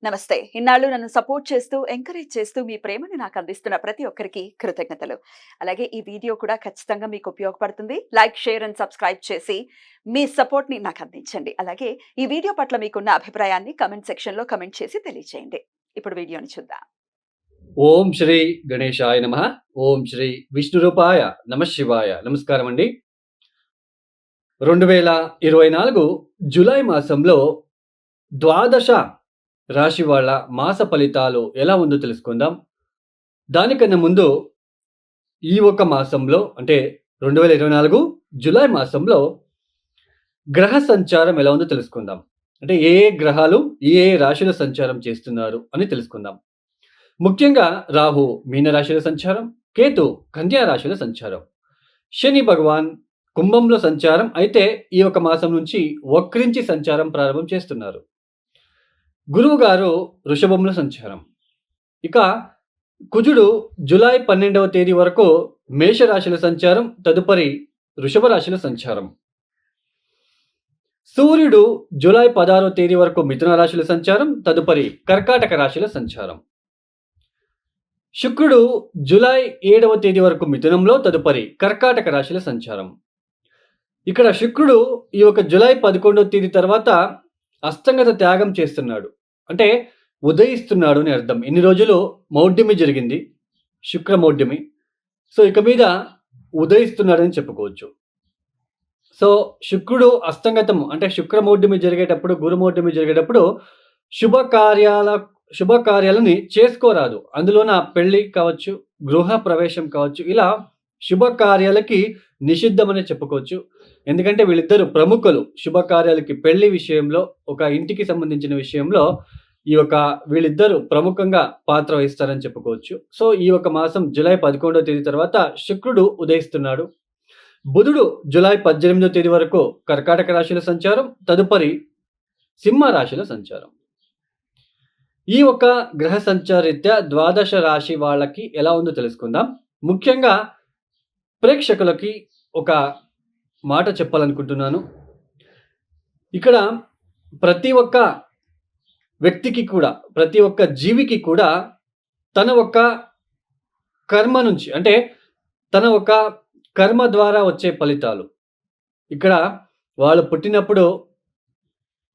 నమస్తే. ఇన్నాళ్ళు నన్ను సపోర్ట్ చేస్తూ, ఎంకరేజ్ చేస్తూ మీ ప్రేమని నాకు అందిస్తున్న ప్రతి ఒక్కరికి కృతజ్ఞతలు. అలాగే ఈ వీడియో కూడా ఖచ్చితంగా మీకు ఉపయోగపడుతుంది. లైక్, షేర్ అండ్ సబ్స్క్రైబ్ చేసి మీ సపోర్ట్‌ని నాకు అందించండి. అలాగే ఈ వీడియో పట్ల మీకున్న అభిప్రాయాన్ని కామెంట్ సెక్షన్‌లో కామెంట్ చేసి తెలియజేయండి. ఇప్పుడు వీడియోని చూద్దాం. ఓం శ్రీ గణేశాయ నమః. ఓం శ్రీ విష్ణురూపాయ నమః శివాయ. నమస్కారం అండి. 2024 జూలై మాసంలో ద్వాదశ రాశి వాళ్ళ మాస ఫలితాలు ఎలా ఉందో తెలుసుకుందాం. దానికన్నా ముందు ఈ ఒక మాసంలో అంటే 2024 జూలై మాసంలో గ్రహ సంచారం ఎలా ఉందో తెలుసుకుందాం. అంటే ఏ గ్రహాలు ఏ రాశిలో సంచారం చేస్తున్నారు అని తెలుసుకుందాం. ముఖ్యంగా రాహు మీనరాశిలో సంచారం, కేతు కన్యా రాశిలో సంచారం, శని భగవాన్ కుంభంలో సంచారం అయితే ఈ ఒక మాసం నుంచి వక్రించి సంచారం ప్రారంభం చేస్తున్నారు. గురువు గారు వృషభంలో సంచారం. ఇక కుజుడు జూలై 12వ తేదీ వరకు మేషరాశిలో సంచారం, తదుపరి వృషభ రాశిలో సంచారం. సూర్యుడు జూలై 16వ తేదీ వరకు మిథున రాశిలో సంచారం, తదుపరి కర్కాటక రాశిలో సంచారం. శుక్రుడు జూలై 7వ తేదీ వరకు మిథునంలో, తదుపరి కర్కాటక రాశిలో సంచారం. ఇక్కడ శుక్రుడు ఈ యొక్క జూలై 11వ తేదీ తర్వాత అస్తంగత త్యాగం చేస్తున్నాడు. అంటే ఉదయిస్తున్నాడు అని అర్థం. ఇన్ని రోజులు మౌఢ్యమి జరిగింది, శుక్ర మౌఢ్యమి. సో ఇక మీద ఉదయిస్తున్నాడని చెప్పుకోవచ్చు. సో శుక్రుడు అస్తంగతం అంటే శుక్రమౌఢ్యమి జరిగేటప్పుడు, గురుమౌఢ్యమి జరిగేటప్పుడు శుభకార్యాలని చేసుకోరాదు. అందులోన పెళ్లి కావచ్చు, గృహ ప్రవేశం కావచ్చు, ఇలా శుభకార్యాలకి నిషిద్ధమనే చెప్పుకోవచ్చు. ఎందుకంటే వీళ్ళిద్దరు ప్రముఖులు శుభకార్యాలకి, పెళ్లి విషయంలో, ఒక ఇంటికి సంబంధించిన విషయంలో వీళ్ళిద్దరూ ప్రముఖంగా పాత్ర వహిస్తారని చెప్పుకోవచ్చు. సో ఈ ఒక మాసం జూలై 11వ తేదీ తర్వాత శుక్రుడు ఉదయిస్తున్నాడు. బుధుడు జూలై 18వ తేదీ వరకు కర్కాటక రాశిలో సంచారం, తదుపరి సింహ రాశిలో సంచారం. ఈ ఒక గ్రహ సంచారరీత్యా ద్వాదశ రాశి వాళ్ళకి ఎలా ఉందో తెలుసుకుందాం. ముఖ్యంగా ప్రేక్షకులకి ఒక మాట చెప్పాలనుకుంటున్నాను. ఇక్కడ ప్రతి ఒక్క వ్యక్తికి కూడా, ప్రతి ఒక్క జీవికి కూడా తన ఒక్క కర్మ నుంచి, అంటే తన ఒక కర్మ ద్వారా వచ్చే ఫలితాలు. ఇక్కడ వాళ్ళు పుట్టినప్పుడు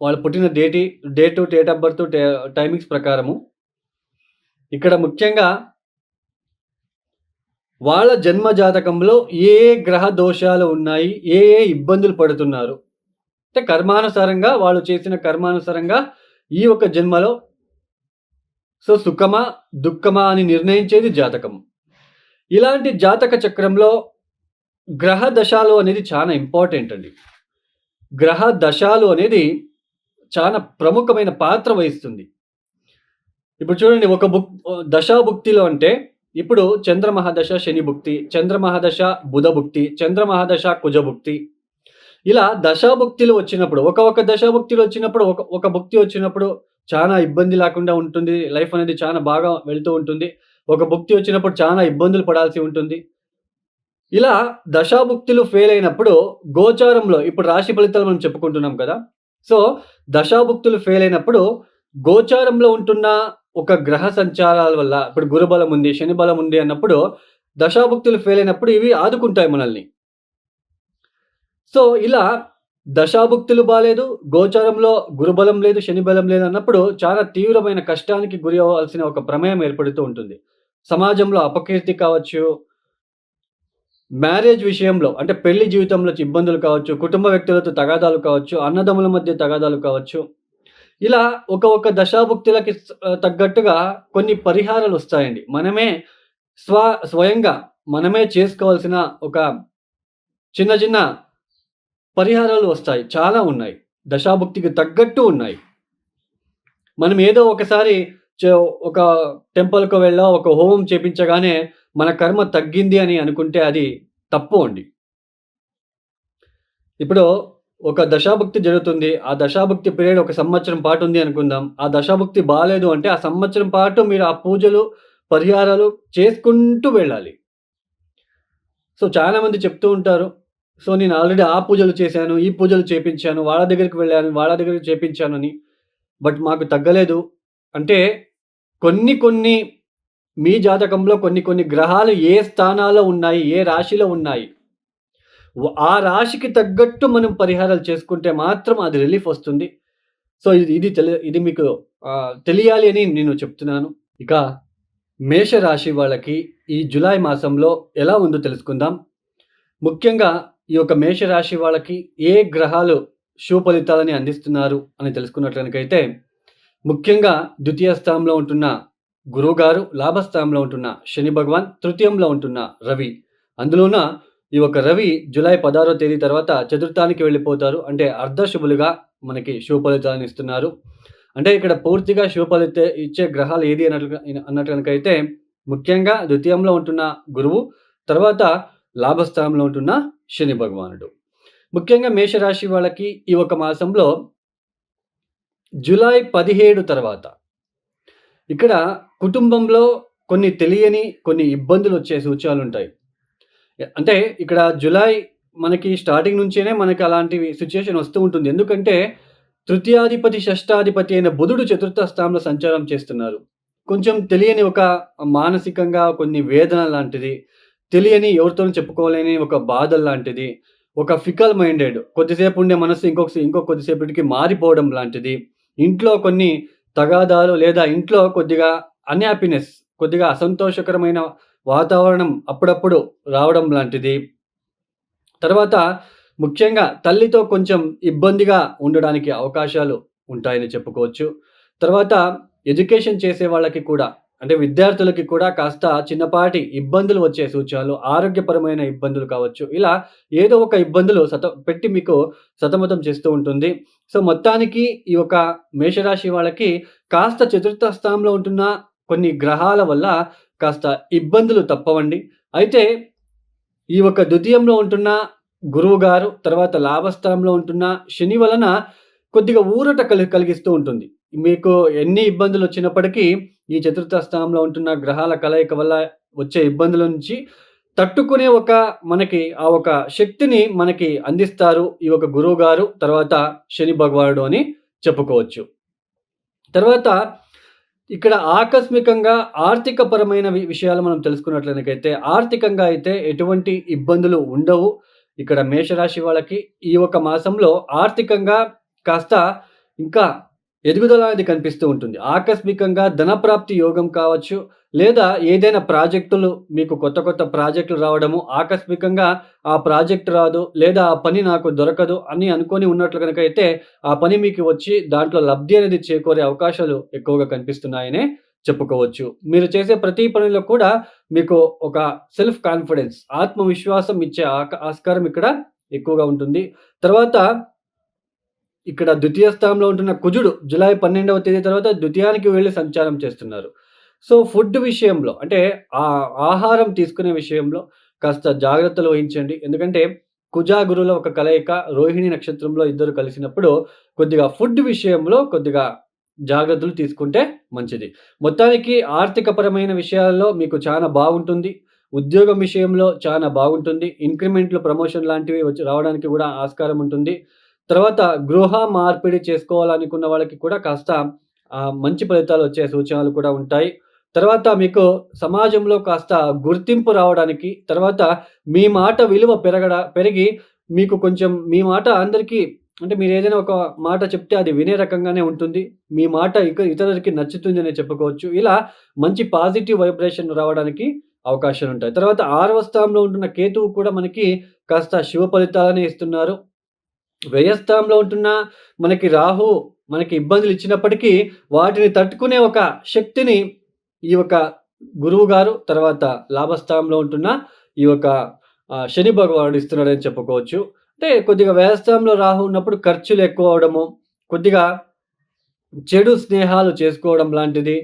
వాళ్ళు పుట్టిన డేట్ ఆఫ్ బర్త్, టైమింగ్స్ ప్రకారము ఇక్కడ ముఖ్యంగా వాళ్ళ జన్మ జాతకంలో ఏ గ్రహ దోషాలు ఉన్నాయి, ఏ ఇబ్బందులు పడుతున్నారు, అంటే కర్మానుసారంగా వాళ్ళు చేసిన కర్మానుసారంగా ఈ ఒక జన్మలో సో సుఖమా దుఃఖమా అని నిర్ణయించేది జాతకం. ఇలాంటి జాతక చక్రంలో గ్రహ దశాలు అనేది చాలా ఇంపార్టెంట్ అండి. గ్రహ దశాలు అనేది చాలా ప్రముఖమైన పాత్ర వహిస్తుంది. ఇప్పుడు చూడండి, ఒక దశాభుక్తిలో అంటే ఇప్పుడు చంద్రమహాదశ శని భుక్తి, చంద్రమహాదశ బుధ భుక్తి, చంద్రమహాదశ కుజ భుక్తి, ఇలా దశాభుక్తులు వచ్చినప్పుడు, ఒక దశాభుక్తులు వచ్చినప్పుడు, ఒక భుక్తి వచ్చినప్పుడు చాలా ఇబ్బంది లేకుండా ఉంటుంది. లైఫ్ అనేది చాలా బాగా వెళ్తూ ఉంటుంది. ఒక భుక్తి వచ్చినప్పుడు చాలా ఇబ్బందులు పడాల్సి ఉంటుంది. ఇలా దశాభుక్తులు ఫెయిల్ అయినప్పుడు గోచారంలో, ఇప్పుడు రాశి ఫలితాలు మనం చెప్పుకుంటున్నాం కదా. సో దశాభుక్తులు ఫెయిల్ అయినప్పుడు గోచారంలో ఉంటున్న ఒక గ్రహ సంచారాల వల్ల, ఇప్పుడు గురుబలం ఉంది, శని బలం ఉంది అన్నప్పుడు దశాభుక్తులు ఫెయిల్ అయినప్పుడు ఇవి ఆదుకుంటాయి మనల్ని. సో ఇలా దశాభుక్తులు బాలేదు, గోచారంలో గురుబలం లేదు, శని బలం లేదు అన్నప్పుడు చాలా తీవ్రమైన కష్టానికి గురి అవ్వాల్సిన ఒక ప్రమేయం ఏర్పడుతూ ఉంటుంది. సమాజంలో అపకీర్తి కావచ్చు, మ్యారేజ్ విషయంలో అంటే పెళ్లి జీవితంలో ఇబ్బందులు కావచ్చు, కుటుంబ వ్యక్తులతో తగాదాలు కావచ్చు, అన్నదమ్ముల మధ్య తగాదాలు కావచ్చు, ఇలా ఒక దశాభుక్తులకి తగ్గట్టుగా కొన్ని పరిహారాలు వస్తాయండి. మనమే స్వయంగా మనమే చేసుకోవాల్సిన ఒక చిన్న పరిహారాలు వస్తాయి. చాలా ఉన్నాయి, దశాభుక్తికి తగ్గట్టు ఉన్నాయి. మనం ఏదో ఒకసారి ఒక టెంపుల్‌కి వెళ్ళో, ఒక హోమం చేపించగానే మన కర్మ తగ్గింది అని అనుకుంటే అది తప్పు అండి. ఇప్పుడు ఒక దశాభుక్తి జరుగుతుంది. ఆ దశాభుక్తి పీరియడ్ ఒక సంవత్సరం పాటు ఉంది అనుకుందాం. ఆ దశాభుక్తి బాలేదు అంటే ఆ సంవత్సరం పాటు మీరు ఆ పూజలు, పరిహారాలు చేసుకుంటూ వెళ్ళాలి. సో చాలామంది చెప్తూ ఉంటారు, సో నేను ఆల్రెడీ ఆ పూజలు చేశాను, ఈ పూజలు చేపించాను, వాళ్ళ దగ్గరికి వెళ్ళాను, వాళ్ళ దగ్గరికి చేపించానని. బట్ మాకు తగ్గలేదు. అంటే కొన్ని మీ జాతకంలో కొన్ని గ్రహాలు ఏ స్థానాల్లో ఉన్నాయి, ఏ రాశిలో ఉన్నాయి. ఆ రాశికి తగ్గట్టు మనం పరిహారాలు చేసుకుంటే మాత్రం అది రిలీఫ్ వస్తుంది. సో, ఇది మీకు తెలియాలి అని నేను చెప్తున్నాను. ఇక మేషరాశి వాళ్ళకి ఈ జులై మాసంలో ఎలా ఉందో తెలుసుకుందాం. ముఖ్యంగా ఈ యొక్క మేషరాశి వాళ్ళకి ఏ గ్రహాలు శుభ ఫలితాలని అందిస్తున్నారు అని తెలుసుకున్నట్లయితే, ముఖ్యంగా ద్వితీయ స్థానంలో ఉంటున్న గురువుగారు, లాభస్థానంలో ఉంటున్న శని భగవాన్, తృతీయంలో ఉంటున్న రవి. అందులోన ఈ యొక్క రవి జులై 16వ తేదీ తర్వాత చతుర్థానికి వెళ్ళిపోతారు. అంటే అర్ధశుభులుగా మనకి శుభ ఫలితాలను ఇస్తున్నారు. అంటే ఇక్కడ పూర్తిగా శుభ ఇచ్చే గ్రహాలు ఏది అన్నట్లయితే ముఖ్యంగా ద్వితీయంలో ఉంటున్న గురువు, తర్వాత లాభస్థానంలో ఉంటున్న శని భగవానుడు. ముఖ్యంగా మేషరాశి వాళ్ళకి ఈ ఒక మాసంలో జులై 17 తర్వాత ఇక్కడ కుటుంబంలో కొన్ని ఇబ్బందులు వచ్చే సూచనలుంటాయి. అంటే ఇక్కడ జులై మనకి స్టార్టింగ్ నుంచేనే మనకి అలాంటివి సిట్యుయేషన్ వస్తూ ఉంటుంది. ఎందుకంటే తృతీయాధిపతి, షష్టాధిపతి అయిన బుధుడు చతుర్థ స్థానంలో సంచారం చేస్తున్నారు. కొంచెం తెలియని ఒక మానసికంగా కొన్ని వేదన లాంటిది, తెలియని ఎవరితోనూ చెప్పుకోలేని ఒక బాధ లాంటిది, ఒక ఫికల్ మైండెడ్ కొద్దిసేపు ఉండే మనసు ఇంకో కొద్దిసేపటికి మారిపోవడం లాంటిది, ఇంట్లో కొన్ని తగాదాలు లేదా ఇంట్లో కొద్దిగా అన్‌హ్యాపీనెస్, కొద్దిగా అసంతోషకరమైన వాతావరణం అప్పుడప్పుడు రావడం లాంటిది. తర్వాత ముఖ్యంగా తల్లితో కొంచెం ఇబ్బందిగా ఉండడానికి అవకాశాలు ఉంటాయని చెప్పుకోవచ్చు. తర్వాత ఎడ్యుకేషన్ చేసే వాళ్ళకి కూడా, అంటే విద్యార్థులకి కూడా కాస్త చిన్నపాటి ఇబ్బందులు వచ్చే సూచనలు, ఆరోగ్యపరమైన ఇబ్బందులు కావచ్చు. ఇలా ఏదో ఒక ఇబ్బందులు మీకు సతమతం చేస్తూ ఉంటుంది. సో, మొత్తానికి ఈ యొక్క మేషరాశి వాళ్ళకి కాస్త చతుర్థ స్థానంలో ఉంటున్న కొన్ని గ్రహాల వల్ల కాస్త ఇబ్బందులు తప్పవండి. అయితే ఈ యొక్క ద్వితీయంలో ఉంటున్న గురువుగారు, తర్వాత లాభస్థానంలో ఉంటున్న శని వలన కొద్దిగా ఊరట కలిగిస్తూ ఉంటుంది. మీకు ఎన్ని ఇబ్బందులొచ్చినప్పటికీ ఈ చతుర్థ స్థానంలో ఉంటున్న గ్రహాల కలయిక వల్ల వచ్చే ఇబ్బందుల నుంచి తట్టుకునే ఒక శక్తిని మనకి అందిస్తారు ఈ యొక్క గురువుగారు, తర్వాత శని భగవానుడు అని చెప్పుకోవచ్చు. తర్వాత ఇక్కడ ఆకస్మికంగా ఆర్థికపరమైన విషయాలు మనం తెలుసుకున్నట్లయితే, ఆర్థికంగా అయితే ఎటువంటి ఇబ్బందులు ఉండవు. ఇక్కడ మేషరాశి వాళ్ళకి ఈ ఒక మాసంలో ఆర్థికంగా కాస్త ఇంకా ఎదుగుదల అనేది కనిపిస్తూ ఉంటుంది. ఆకస్మికంగా ధనప్రాప్తి యోగం కావచ్చు, లేదా ఏదైనా ప్రాజెక్టులు మీకు కొత్త ప్రాజెక్టులు రావడము, ఆకస్మికంగా ఆ ప్రాజెక్ట్ రాదు, లేదా ఆ పని నాకు దొరకదు అని అనుకోని ఉన్నట్లు గనకైతే ఆ పని మీకు వచ్చి దాంట్లో లబ్ధి అనేది చేకూరే అవకాశాలు ఎక్కువగా కనిపిస్తున్నాయనే చెప్పుకోవచ్చు. మీరు చేసే ప్రతి పనిలో కూడా మీకు ఒక సెల్ఫ్ కాన్ఫిడెన్స్, ఆత్మవిశ్వాసం ఇచ్చే ఆస్కారం ఇక్కడ ఎక్కువగా ఉంటుంది. తర్వాత ఇక్కడ ద్వితీయ స్థానంలో ఉంటున్న కుజుడు జులై 12వ తేదీ తర్వాత ద్వితీయానికి వెళ్లి సంచారం చేస్తున్నారు. సో, ఫుడ్ విషయంలో, అంటే ఆహారం తీసుకునే విషయంలో కాస్త జాగ్రత్తలు వహించండి. ఎందుకంటే కుజ, గురువుల ఒక కలయిక రోహిణి నక్షత్రంలో ఇద్దరు కలిసినప్పుడు కొద్దిగా ఫుడ్ విషయంలో కొద్దిగా జాగ్రత్తలు తీసుకుంటే మంచిది. మొత్తానికి ఆర్థికపరమైన విషయాల్లో మీకు చాలా బాగుంటుంది. ఉద్యోగం విషయంలో చాలా బాగుంటుంది. ఇంక్రిమెంట్లు, ప్రమోషన్ లాంటివి రావడానికి కూడా ఆస్కారం ఉంటుంది. తర్వాత గృహ మార్పిడి చేసుకోవాలనుకున్న వాళ్ళకి కూడా కాస్త మంచి ఫలితాలు వచ్చే సూచనలు కూడా ఉంటాయి. తర్వాత మీకు సమాజంలో కాస్త గుర్తింపు రావడానికి, తర్వాత మీ మాట విలువ పెరిగి మీకు కొంచెం మీ మాట అందరికీ, అంటే మీరేదైనా ఒక మాట చెప్తే అది వినే రకంగానే ఉంటుంది. మీ మాట ఇతరులకి నచ్చుతుందనే చెప్పుకోవచ్చు. ఇలా మంచి పాజిటివ్ వైబ్రేషన్ రావడానికి అవకాశాలుంటాయి. తర్వాత 6వ స్థానంలో ఉంటున్న కేతువు కూడా మనకి కాస్త శుభ ఫలితాలనే ఇస్తున్నారు. వ్యయస్థానంలో ఉంటున్న మనకి రాహు మనకి ఇబ్బందులు ఇచ్చినప్పటికీ వాటిని తట్టుకునే ఒక శక్తిని ఈ యొక్క గురువు గారు, తర్వాత లాభస్థానంలో ఉంటున్న ఈ యొక్క శని భగవానుడు ఇస్తున్నాడని చెప్పుకోవచ్చు. అంటే కొద్దిగా వ్యయస్థానంలో రాహు ఉన్నప్పుడు ఖర్చులు ఎక్కువ అవ్వడము, కొద్దిగా చెడు స్నేహాలు చేసుకోవడం లాంటిది,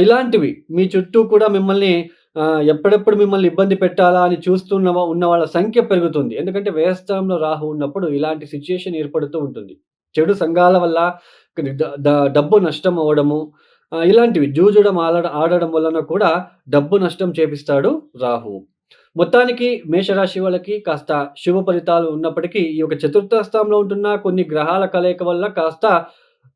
ఇలాంటివి మీ చుట్టూ కూడా మిమ్మల్ని ఎప్పుడెప్పుడు మిమ్మల్ని ఇబ్బంది పెట్టాలా అని ఉన్న వాళ్ళ సంఖ్య పెరుగుతుంది. ఎందుకంటే వ్యయస్థానంలో రాహు ఉన్నప్పుడు ఇలాంటి సిట్యుయేషన్ ఏర్పడుతూ ఉంటుంది. చెడు సంఘాల వల్ల డబ్బు నష్టం అవ్వడము, ఇలాంటివి జూజడం ఆడడం వలన కూడా డబ్బు నష్టం చేపిస్తాడు రాహువు. మొత్తానికి మేషరాశి వాళ్ళకి కాస్త శుభ ఫలితాలు ఉన్నప్పటికీ ఈ యొక్క చతుర్థ స్థానంలో ఉంటున్న కొన్ని గ్రహాల కలయిక వల్ల కాస్త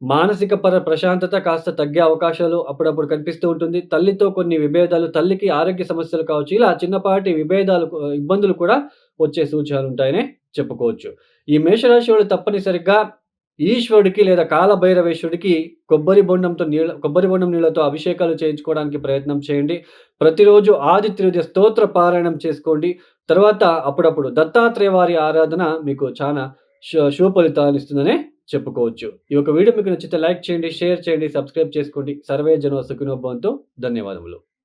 మానసిక ప్రశాంతత కాస్త తగ్గే అవకాశాలు అప్పుడప్పుడు కనిపిస్తూ ఉంటుంది. తల్లితో కొన్ని విభేదాలు, తల్లికి ఆరోగ్య సమస్యలు కావచ్చు. ఇలా చిన్నపాటి విభేదాలు ఇబ్బందులు కూడా వచ్చే సూచనలుంటాయనే చెప్పుకోవచ్చు. ఈ మేషరాశి వాళ్ళు తప్పనిసరిగా ఈశ్వరుడికి లేదా కాలభైరవేశ్వరుడికి కొబ్బరి బొండం నీళ్లతో అభిషేకాలు చేయించుకోవడానికి ప్రయత్నం చేయండి. ప్రతిరోజు ఆదిత్య స్తోత్ర పారాయణం చేసుకోండి. తర్వాత అప్పుడప్పుడు దత్తాత్రేయ వారి ఆరాధన మీకు చాలా శుభ ఫలితాలనిస్తుందనే చెప్పుకోవచ్చు. ఈ యొక్క వీడియో మీకు నచ్చితే లైక్ చేయండి, షేర్ చేయండి, సబ్స్క్రైబ్ చేసుకోండి. సర్వే జనో సుఖినో భవంతు. ధన్యవాదములు.